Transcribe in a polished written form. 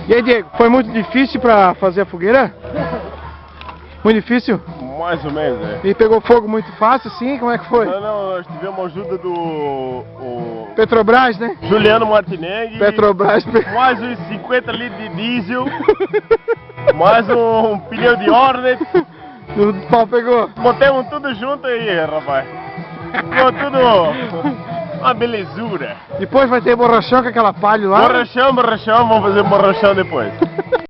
E aí, Diego, foi muito difícil pra fazer a fogueira? Muito difícil? Mais ou menos, né? E pegou fogo muito fácil, assim? Como é que foi? Não, nós tivemos ajuda do Petrobras, né? Juliano Martineghi. Petrobras. Mais uns 50 litros de diesel. Mais um pneu de Hornet. O pau pegou. Botamos tudo junto aí, rapaz. Ficou tudo uma belezura. Depois vai ter borrachão com aquela palha lá. Borrachão, vamos fazer borrachão depois.